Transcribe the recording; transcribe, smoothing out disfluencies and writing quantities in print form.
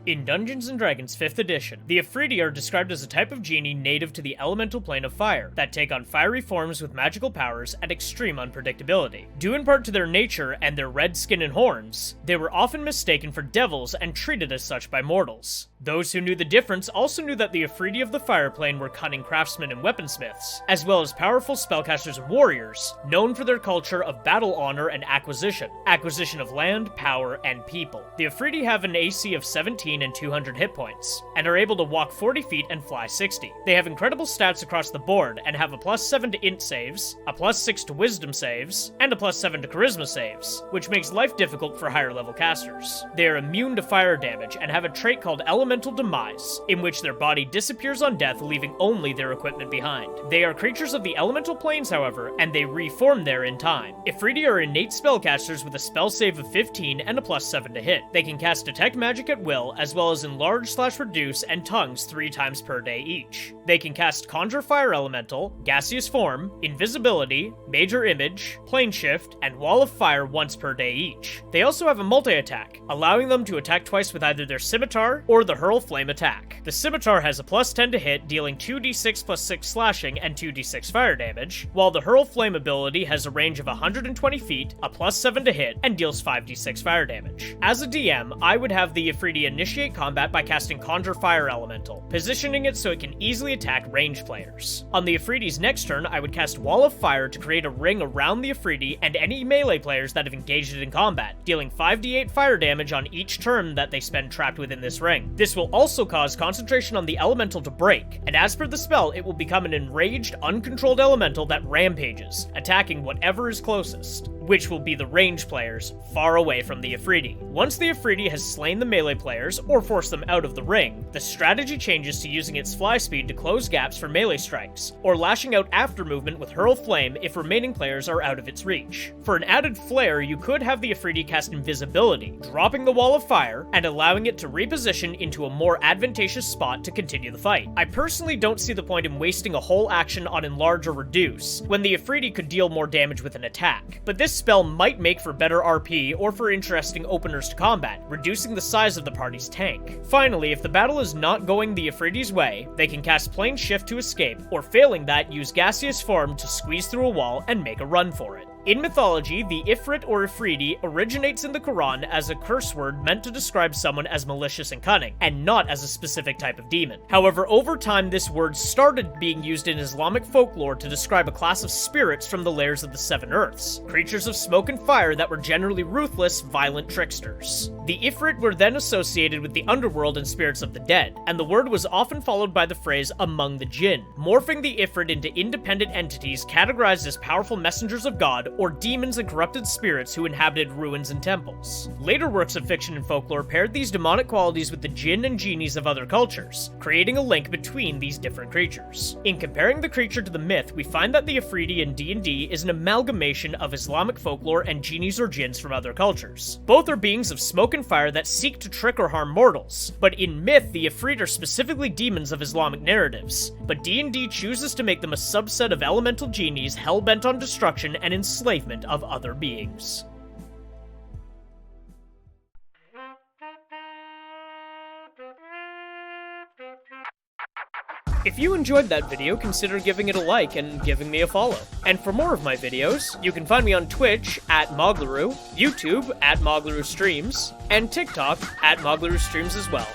In Dungeons & Dragons 5th edition, the Efreeti are described as a type of genie native to the elemental plane of fire, that take on fiery forms with magical powers and extreme unpredictability. Due in part to their nature and their red skin and horns, they were often mistaken for devils and treated as such by mortals. Those who knew the difference also knew that the Efreeti of the fire plane were cunning craftsmen and weaponsmiths, as well as powerful spellcasters and warriors, known for their culture of battle honor and acquisition of land, power, and people. The Efreeti have an AC of 17 and 200 hit points, and are able to walk 40 feet and fly 60. They have incredible stats across the board, and have a +7 to int saves, a +6 to wisdom saves, and a +7 to charisma saves, which makes life difficult for higher level casters. They are immune to fire damage, and have a trait called Elemental Demise, in which their body disappears on death, leaving only their equipment behind. They are creatures of the elemental planes, however, and they reform there in time. Efreeti are innate spellcasters with a spell save of 15 and a +7 to hit. They can cast Detect Magic at will, as well as Enlarge/Reduce and Tongues 3 times per day each. They can cast Conjure Fire Elemental, Gaseous Form, Invisibility, Major Image, Plane Shift, and Wall of Fire once per day each. They also have a multi-attack, allowing them to attack twice with either their Scimitar or the Hurl Flame attack. The Scimitar has a +10 to hit, dealing 2d6 + 6 slashing and 2d6 fire damage, while the Hurl Flame ability has a range of 120 feet, a +7 to hit, and deals 5d6 fire damage. As a DM, I would have the Efreeti initiate combat by casting Conjure Fire Elemental, positioning it so it can easily attack ranged players. On the Efreeti's next turn, I would cast Wall of Fire to create a ring around the Efreeti and any melee players that have engaged it in combat, dealing 5d8 fire damage on each turn that they spend trapped within this ring. This will also cause concentration on the elemental to break, and as per the spell, it will become an enraged, uncontrolled elemental that rampages, attacking whatever is closest, which will be the ranged players far away from the Efreeti. Once the Efreeti has slain the melee players, or forced them out of the ring, the strategy changes to using its fly speed to close gaps for melee strikes, or lashing out after movement with Hurl Flame if remaining players are out of its reach. For an added flair, you could have the Efreeti cast Invisibility, dropping the Wall of Fire, and allowing it to reposition into a more advantageous spot to continue the fight. I personally don't see the point in wasting a whole action on Enlarge or Reduce, when the Efreeti could deal more damage with an attack, but this spell might make for better RP or for interesting openers to combat, reducing the size of the party's tank. Finally, if the battle is not going the Efreeti's way, they can cast Plane Shift to escape, or failing that, use Gaseous Form to squeeze through a wall and make a run for it. In mythology, the Ifrit or Efreeti originates in the Quran as a curse word meant to describe someone as malicious and cunning, and not as a specific type of demon. However, over time this word started being used in Islamic folklore to describe a class of spirits from the layers of the Seven Earths, creatures of smoke and fire that were generally ruthless, violent tricksters. The Ifrit were then associated with the underworld and spirits of the dead, and the word was often followed by the phrase among the jinn, morphing the Ifrit into independent entities categorized as powerful messengers of God, or demons and corrupted spirits who inhabited ruins and temples. Later works of fiction and folklore paired these demonic qualities with the jinn and genies of other cultures, creating a link between these different creatures. In comparing the creature to the myth, we find that the Efreeti in D&D is an amalgamation of Islamic folklore and genies or jinns from other cultures. Both are beings of smoke and fire that seek to trick or harm mortals, but in myth, the Efreeti are specifically demons of Islamic narratives, but D&D chooses to make them a subset of elemental genies hell-bent on destruction and enslavement of other beings. If you enjoyed that video, consider giving it a like and giving me a follow. And for more of my videos, you can find me on Twitch @Moglaroo, YouTube @Moglaroo Streams, and TikTok @Moglaroo Streams as well.